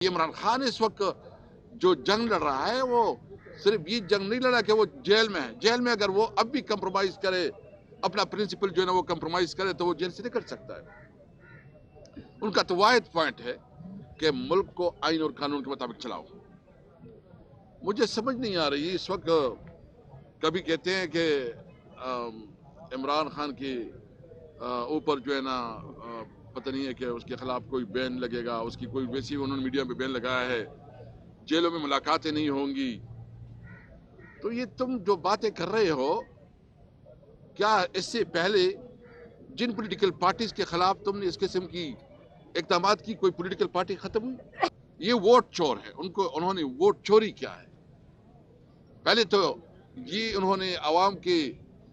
इमरान खान इस वक्त जो जंग लड़ रहा है वो सिर्फ ये जंग नहीं लड़ा कि वो जेल में है। जेल में अगर वो अब भी कंप्रोमाइज करे, अपना प्रिंसिपल जो है ना वो कंप्रोमाइज करे तो वो जेल से निकल सकता है। उनका तो वाहिद पॉइंट है कि मुल्क को आइन और कानून के मुताबिक चलाओ। मुझे समझ नहीं आ रही इस वक्त, कभी कहते हैं कि इमरान खान के ऊपर जो है ना पता नहीं है कि उसके खिलाफ कोई बैन लगेगा, उसकी कोई वैसी उन्होंने मीडिया में बैन लगाया है, जेलों में मुलाकातें नहीं होंगी। तो ये तुम जो बातें कर रहे हो, क्या इससे पहले जिन पॉलिटिकल पार्टीज के खिलाफ तुमने इस किस्म की इक़दामात की, कोई पॉलिटिकल पार्टी खत्म हुई? ये वोट चोर है, उन्होंने वोट चोरी किया है। पहले तो ये उन्होंने अवाम के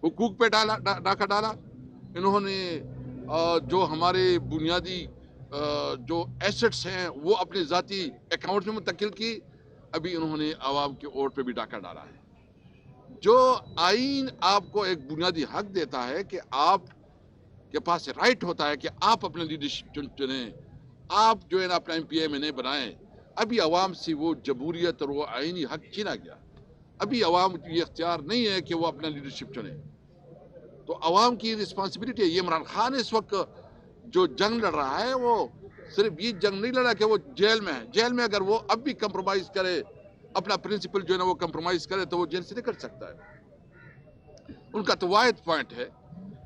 हुकूक पे डाका डाला, इन्होंने जो हमारे बुनियादी जो एसेट्स हैं वो अपने ज़ाती अकाउंट में मुंतकिल की। अभी उन्होंने अवाम के वोट पे भी डाका डाला है। जो आइन आपको एक बुनियादी हक देता है कि आप के पास राइट होता है कि आप अपने लीडरशिप चुनें, आप जो है ना अपना MPA में नहीं बनाएं, अभी अवाम से वो जमहूरियत और वो आइनी हक छीना गया। अभी अवाम को ये इख्तियार नहीं है कि वो अपना लीडरशिप चुने, तो अवाम की रिस्पॉन्सिबिलिटी है। ये इमरान खान इस वक्त जो जंग लड़ रहा है वो सिर्फ ये जंग नहीं लड़ा कि वो जेल में है। जेल में अगर वो अब भी कंप्रोमाइज करे, अपना प्रिंसिपल जो है ना वो कंप्रोमाइज करे तो वो जेल से निकल सकता है। उनका तो वाहिद पॉइंट है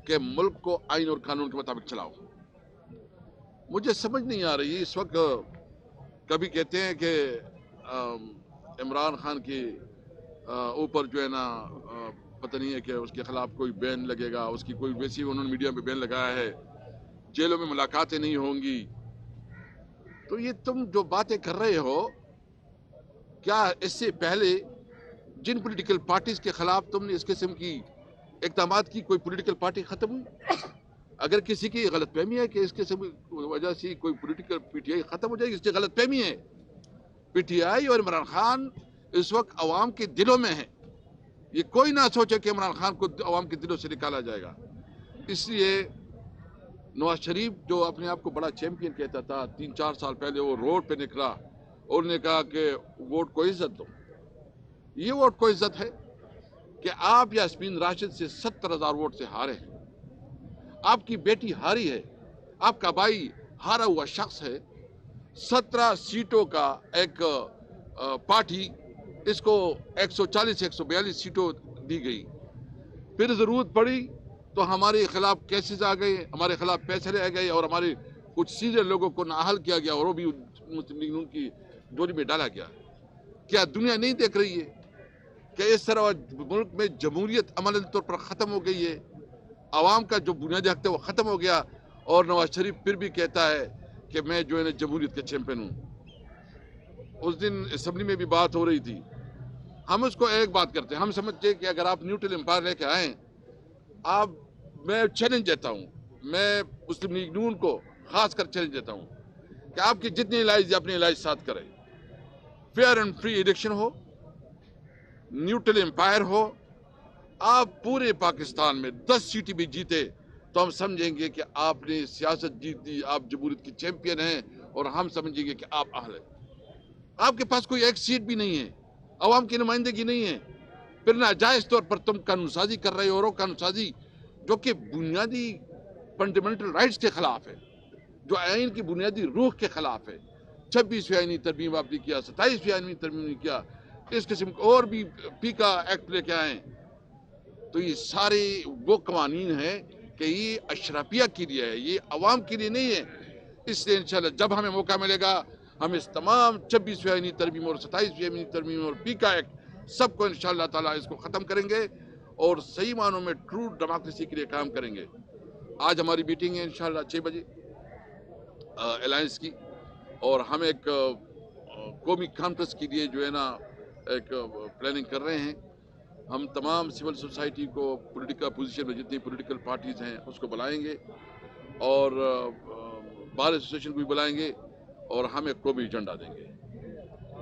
कि मुल्क को आइन और कानून के मुताबिक चलाओ। मुझे समझ नहीं आ रही इस वक्त, कभी कहते हैं कि इमरान खान के ऊपर जो है ना पता नहीं है कि उसके खिलाफ कोई बैन लगेगा, उसकी कोई वैसी उन्होंने मीडिया में बैन लगाया है, जेलों में मुलाकातें नहीं होंगी। तो ये तुम जो बातें कर रहे हो, क्या इससे पहले जिन पॉलिटिकल पार्टीज के खिलाफ तुमने इस किस्म की इक़दामात की, कोई पॉलिटिकल पार्टी खत्म हुई? अगर किसी की गलतफहमी है कि इस किस्म की वजह से कोई पॉलिटिकल PTI खत्म हो जाएगी, इसकी गलतफहमी है। PTI और इमरान खान इस वक्त अवाम के दिलों में है। ये कोई ना सोचे कि इमरान खान को अवाम के दिलों से निकाला जाएगा। इसलिए नवाज शरीफ जो अपने आप को बड़ा चैंपियन कहता था, 3-4 साल पहले वो रोड पे निकला और ने कहा कि वोट को इज्जत दो। ये वोट को इज्जत है कि आप यास्मीन राशिद से 70,000 वोट से हारे हैं, आपकी बेटी हारी है, आपका भाई हारा हुआ शख्स है। 17 सीटों का एक पार्टी, इसको 140-142 सीटों दी गई। फिर जरूरत पड़ी तो हमारे खिलाफ केसेस आ गए, हमारे खिलाफ पैसे रह गए और हमारे कुछ सीनियर लोगों को नाअहल किया गया और वो भी मुस्लिम लीग नून की डोरी में डाला गया। क्या दुनिया नहीं देख रही है कि इस तरह मुल्क में जमहूरियत अमली तौर पर ख़त्म हो गई है, आवाम का जो बुनियादी हक है वो ख़त्म हो गया, और नवाज शरीफ फिर भी कहता है कि मैं जो है ना जमहूरियत का चैंपियन हूँ। उस दिन असम्बली में भी बात हो रही थी, हम उसको एक बात करते हैं, हम समझते हैं कि अगर आप न्यूट्रल एम्पायर लेके आए, आप, मैं चैलेंज देता हूँ, मैं मुस्लिम लीग नून को खास कर चैलेंज देता हूँ कि आपकी जितनी इलाइज अपनी इलाइज साथ करें, फेयर एंड फ्री इलेक्शन हो, न्यूट्रल एम्पायर हो, आप पूरे पाकिस्तान में 10 सीटें भी जीते तो हम समझेंगे कि आपने सियासत जीत दी, आप जमहूरियत के चैंपियन हैं और हम समझेंगे कि आप अहल हैं। आपके पास कोई एक सीट भी नहीं है, अवाम की नुमाइंदगी नहीं है, फिर नाजायज तौर पर तुम कानून साजी कर रहे हो, और कानून साजी जो कि बुनियादी फंडामेंटल राइट्स के खिलाफ है, जो आइन की बुनियादी रूह के खिलाफ है। 26वीं आइनी तरमीम आपने किया, 27वीं आइनी तरमीम ने किया, इस किस्म और भी पीका एक्ट लेके आए। तो ये सारे वो कवानीन हैं कि ये अशराफिया के लिए है, ये अवाम के लिए नहीं है। इसलिए इंशाल्लाह जब हमें मौका मिलेगा, हम इस तमाम 26वीं आइनी तरमीम और 27वीं आइनी तरमीम और पीका एक्ट सबको इंशाल्लाह ताला इसको ख़त्म करेंगे और सही मानों में ट्रू डेमोक्रेसी के लिए काम करेंगे। आज हमारी मीटिंग है इंशाल्लाह 6 बजे अलायंस की, और हम एक कौमी कॉन्फ्रेंस के लिए जो है ना एक प्लानिंग कर रहे हैं। हम तमाम सिविल सोसाइटी को, पॉलिटिकल अपोजिशन में जितनी पॉलिटिकल पार्टीज़ हैं उसको बुलाएंगे, और बार एसोसिएशन को भी बुलाएंगे, और हम एक कौमी एजेंडा देंगे।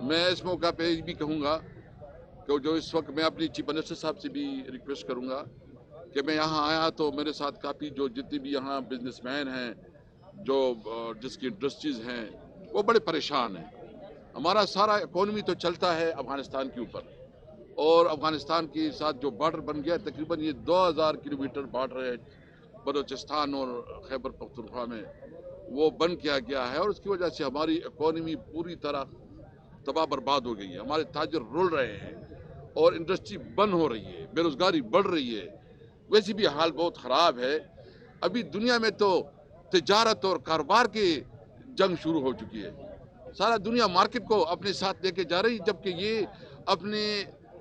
मैं इस मौका पे भी कहूँगा कि जो इस वक्त मैं अपनी चीफ मिनिस्टर साहब से भी रिक्वेस्ट करूँगा कि मैं यहाँ आया तो मेरे साथ काफ़ी जो जितने भी यहाँ बिजनेसमैन हैं, जो जिसकी इंडस्ट्रीज़ हैं, वो बड़े परेशान हैं। हमारा सारा इकोनॉमी तो चलता है अफगानिस्तान के ऊपर, और अफगानिस्तान के साथ जो बॉर्डर बन गया तकरीबन ये 2000 किलोमीटर बॉर्डर है बलूचिस्तान और खैबर पख्तूनख्वा में, वो बंद किया गया है, और उसकी वजह से हमारी इकोनॉमी पूरी तरह तबाह बर्बाद हो गई है। हमारे ताजर रुल रहे हैं और इंडस्ट्री बंद हो रही है, बेरोजगारी बढ़ रही है, वैसे भी हाल बहुत ख़राब है। अभी दुनिया में तो तिजारत और कारोबार की जंग शुरू हो चुकी है। सारा दुनिया मार्केट को अपने साथ लेके जा रही है, जबकि ये अपने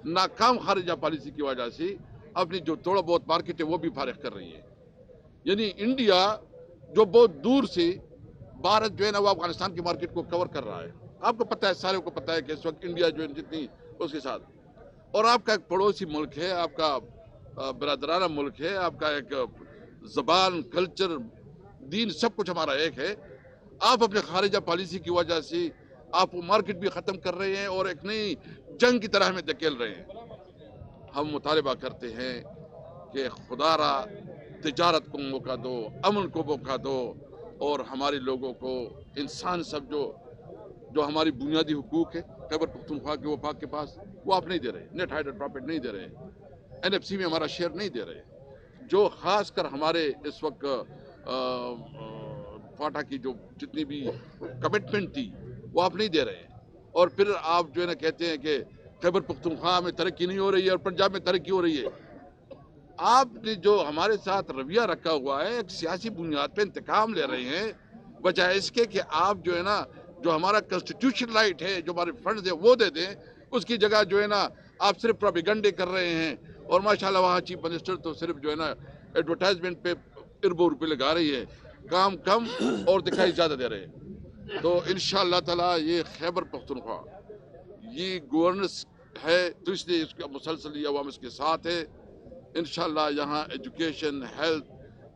नाकाम खारिजा पॉलिसी की वजह से अपनी जो थोड़ा बहुत मार्केट है वो भी फारिग कर रही है। यानी इंडिया जो बहुत दूर से भारत जो है ना वो अफगानिस्तान की मार्केट को कवर कर रहा है। आपको पता है, सारे को पता है कि इस वक्त इंडिया जो है जितनी उसके साथ, और आपका एक पड़ोसी मुल्क है, आपका बरदराना मुल्क है, आपका एक ज़बान, कल्चर, दीन सब कुछ हमारा एक है। आप अपने खारिजा पॉलिसी की वजह से आप वो मार्केट भी ख़त्म कर रहे हैं और एक नई जंग की तरह हमें धकेल रहे हैं। हम मुतालबा करते हैं कि खुदारा तिजारत को मौका दो, अमन को मौका दो, और हमारे लोगों को इंसान सब जो हमारी बुनियादी हुकूक है खैबर पख्तूनख्वा के वफाक के पास, वो आप नहीं दे रहे। नेट हाइडर प्रॉफिट नहीं दे रहे, NFC में हमारा शेयर नहीं दे रहे, जो खास कर हमारे इस वक्त फाटा की जो जितनी भी कमिटमेंट थी वो आप नहीं दे रहे हैं। और फिर आप जो है ना कहते हैं कि खैबर पख्तूनख्वा में तरक्की नहीं हो रही है और पंजाब में तरक्की हो रही है। आपने जो हमारे साथ रवैया रखा हुआ है एक सियासी बुनियाद पे इंतकाम ले रहे हैं, बजाय इसके कि आप जो है ना जो हमारा कॉन्स्टिट्यूशन राइट है, जो हमारे फंड्स है वो दे दें, उसकी जगह जो है ना आप सिर्फ प्रोपेगेंडे कर रहे हैं। और माशाल्लाह वहाँ चीफ मिनिस्टर तो सिर्फ जो है ना एडवर्टाइजमेंट पे अरबों रुपये लगा रही है, काम कम और दिखाई ज़्यादा दे रहे हैं। तो इंशाअल्लाह ताला ये खैबर पख्तूनख्वा ये गवर्नेंस है, तो इसलिए इसका मुसलसल ये अवाम इसके साथ है। इंशाअल्लाह यहाँ एजुकेशन, हेल्थ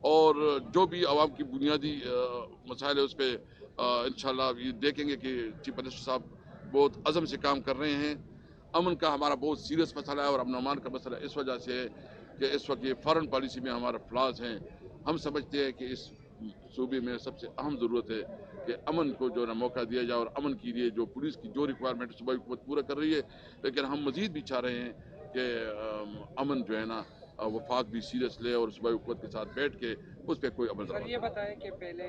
और जो भी आवाम की बुनियादी मसाइल है उस पर इंशाअल्लाह ये देखेंगे कि चीफ मिनिस्टर साहब बहुत अज़म से काम कर रहे हैं। अमन का हमारा बहुत सीरियस मसला है और अमन अमान का मसला इस वजह से है कि इस वक्त ये फॉरेन पॉलिसी में हमारा फ्लॉज हैं। हम समझते हैं कि इस सूबे में सबसे अहम ज़रूरत है कि अमन को जो है मौका दिया जाए, और अमन के लिए जो पुलिस की जो रिक्वायरमेंट सूबाई हुकूमत पूरा कर रही है, लेकिन हम मज़ीद भी चाह रहे हैं कि अमन जो है ना वफाक भी सीरियस ले और सूबाई हुकूमत के साथ बैठ के उस पर कोई अमल सर ये बताएं कि पहले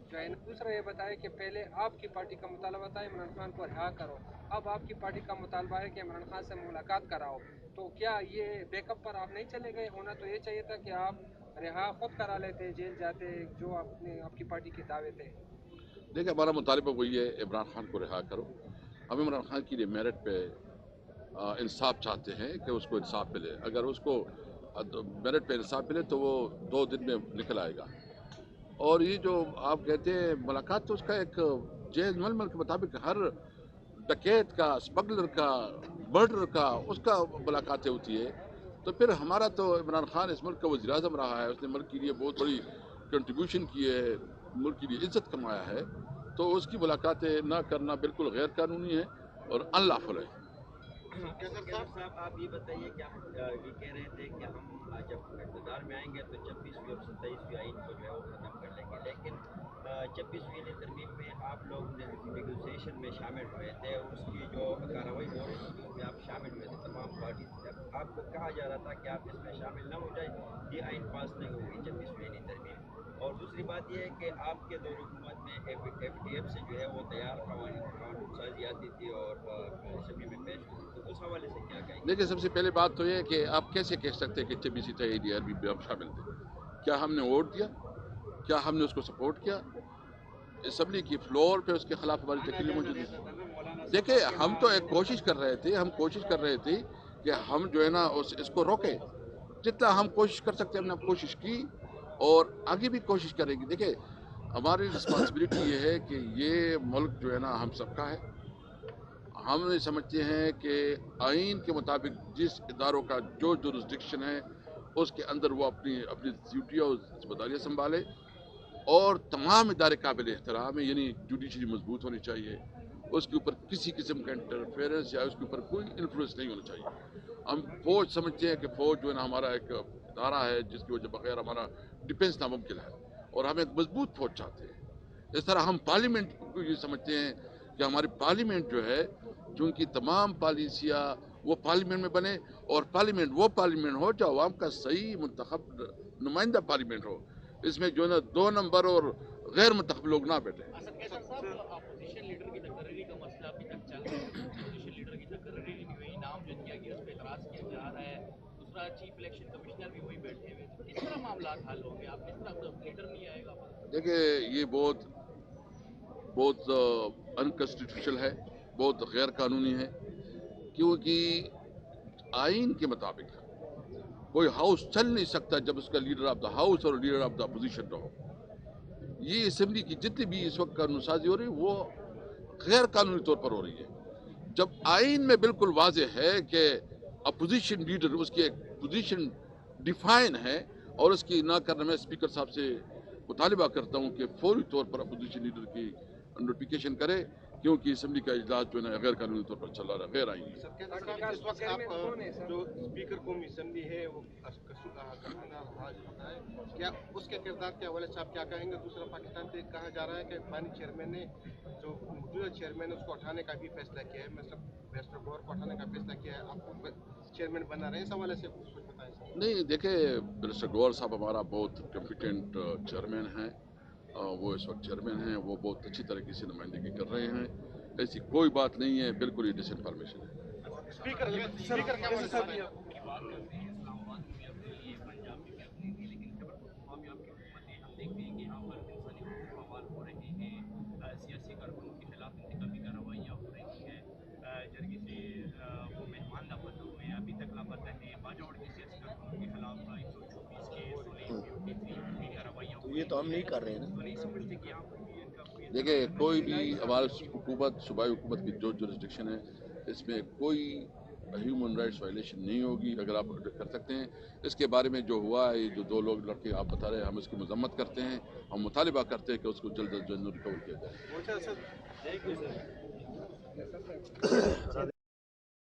जो है दूसरा ये बताएं कि पहले आपकी पार्टी का मुतालबा था इमरान खान को रिहा करो, अब आपकी पार्टी का मुतालबा है कि इमरान खान से मुलाकात कराओ, तो क्या ये बैकअप पर आप नहीं चले गए? होना तो ये चाहिए था कि आप रिहा खुद करा लेते, जेल जाते, जो आपकी पार्टी के दावे थे। देखिए, हमारा मुतालबा वही है, इमरान खान को रिहा करो। हम इमरान खान की लिए मेरिट पे इंसाफ चाहते हैं कि उसको इंसाफ मिले। अगर उसको मेरिट पे इंसाफ मिले तो वो 2 दिन में निकल आएगा। और ये जो आप कहते हैं मुलाकात, तो उसका एक जेल मल के मुताबिक हर डकैत का, स्मगलर का, मर्डर का उसका मुलाकातें होती है। तो फिर हमारा तो इमरान खान इस मुल्क का वज़ीर आज़म रहा है, उसने मुल्क के लिए बहुत बड़ी कंट्रीब्यूशन की है, मुल्क के लिए इज्जत कमाया है, तो उसकी मुलाकातें ना करना बिल्कुल गैर कानूनी है और अनलॉफुल है। साहब आप ये बताइए कि आप ये कह रहे थे कि हम जब इक़्तिदार में आएंगे तो 26वीं और 27वीं आइन को जो है वो ख़त्म कर लेंगे, लेकिन 26वीं तरमीम में आप लोग नेगोशिएशन में शामिल हुए थे, उसकी जो कार्रवाई हो रही थी उसमें आप शामिल हुए थे, तमाम पार्टी आपको कहा जा रहा था कि आप इसमें शामिल ना हो जाए, ये आइन पास नहीं होगी 26वीं तरमीम। और दूसरी बात यह है कि आपके दौर हुकूमत में FATF से जो है वो तैयार कानून साजी आती थी और असम्बली में पेश, तो उस हवाले से क्या कहेंगे? देखिए, सबसे पहले बात तो ये है कि आप कैसे कह सकते हैं कि TBC ADR भी हम शामिल थे? क्या हमने वोट दिया? क्या हमने उसको सपोर्ट किया? असम्बली की फ्लोर पे उसके खिलाफ हमारी तकरीर मौजूद थी। देखिए, हम तो एक कोशिश कर रहे थे, हम कोशिश कर रहे थे कि हम जो है ना इसको रोकें। जितना हम कोशिश कर सकते हैं हमने कोशिश की और आगे भी कोशिश करेंगे। देखिए, हमारी रिस्पॉन्सिबिलिटी ये है कि ये मुल्क जो है ना हम सबका है। हम समझते हैं कि आइन के मुताबिक जिस इदारों का जो जुरिस्डिक्शन है उसके अंदर वो अपनी अपनी ड्यूटी और जिम्मेदारियाँ संभाले, और तमाम इदारे काबिल एहतराम है, यानी जुडिशरी मजबूत होनी चाहिए, उसके ऊपर किसी किस्म का इंटरफेरेंस या उसके ऊपर कोई इन्फ्लुएंस नहीं होना चाहिए। हम फौज समझते हैं कि फौज जो है ना हमारा एक इदारा है जिसकी वजह बगैर हमारा डिफेंस नामुमकिन है, और हम एक मजबूत फौज चाहते हैं। इस तरह हम पार्लियामेंट को ये समझते हैं کہ ہماری پارلیمنٹ جو ہے جو ان کی تمام پالیسیاں وہ پارلیمنٹ میں بنے اور پارلیمنٹ وہ پارلیمنٹ ہو جو عوام کا صحیح منتخب نمائندہ پارلیمنٹ ہو. اس میں جو ہے نا 2 نمبر اور غیر منتخب لوگ نہ بیٹھے. اپوزیشن لیڈر کی تقرری کا مسئلہ ابھی تک چل رہا ہے. اپوزیشن لیڈر کی تقرری نہیں ہوئی, نام جو دیا گیا اس پہ اعتراض کیا جا رہا ہے. دوسرا چیف الیکشن کمشنر بھی وہی بیٹھے ہوئے. اس طرح معاملات حل ہوں گے. آپ اس طرح لیڈر نہیں آئے گا. دیکھیں یہ بہت انکانسٹیٹیوشنل ہے, بہت غیر قانونی ہے, کیونکہ آئین کے مطابق کوئی ہاؤس چل نہیں سکتا جب اس کا لیڈر آف دا ہاؤس اور لیڈر آف دا اپوزیشن نہ ہو. یہ اسمبلی کی جتنی بھی اس وقت قانون سازی ہو رہی ہے وہ غیر قانونی طور پر ہو رہی ہے. جب آئین میں بالکل واضح ہے کہ اپوزیشن لیڈر اس کی ایک پوزیشن ڈیفائن ہے اور اس کی نہ کرنے میں اسپیکر صاحب سے مطالبہ کرتا ہوں کہ فوری طور پر اپوزیشن لیڈر کی نوٹیفیکیشن کرے, کیونکہ اسمبلی کا اجلاس جو ہے نا غیر قانونی طور پر چل رہا ہے, غیر آئینی. جو اسپیکر قومی اسمبلی ہے وہ کیا اس کے کردار کے حوالے سے آپ کیا کہیں گے؟ دوسرا پاکستان سے کہا جا رہا ہے کہ بانی چیئرمین نے جو موجودہ چیئرمین ہے اس کو اٹھانے کا بھی فیصلہ کیا ہے, مطلب بیرسٹر گور کو اٹھانے کا فیصلہ کیا ہے. آپ کو چیئرمین بنا رہے ہیں, اس حوالے سے کچھ بتائیں. نہیں دیکھیں, بیرسٹر گور صاحب ہمارا بہت کمپیٹنٹ چیئرمین ہیں, وہ اس وقت چیئرمین ہیں, وہ بہت اچھی طریقے سے نمائندگی کر رہے ہیں. ایسی کوئی بات نہیں ہے, بالکل یہ ڈس انفارمیشن ہے. سیاسی کارکنوں کے خلاف انتقامی کارروائیاں ہو رہی ہیں. جرگے سے وہ مہمان لاپتہ ہوئے, ابھی تک لاپتہ ہیں. باجوڑ کے سیاسی کارکنوں کے خلاف 124 کے کارروائیاں تو یہ تو ہم نہیں کر رہے ہیں نا. تو نہیں سمجھتے کہ آپ دیکھیں کوئی بھی ہماری حکومت, صوبائی حکومت کی جو جورسڈکشن ہے اس میں کوئی ہیومن رائٹس وائلیشن نہیں ہوگی. اگر آپ کر سکتے ہیں اس کے بارے میں جو ہوا ہے, جو 2 لوگ لڑکے آپ بتا رہے ہیں, ہم اس کی مذمت کرتے ہیں, ہم مطالبہ کرتے ہیں کہ اس کو جلد از جلد ریکور کیا جائے.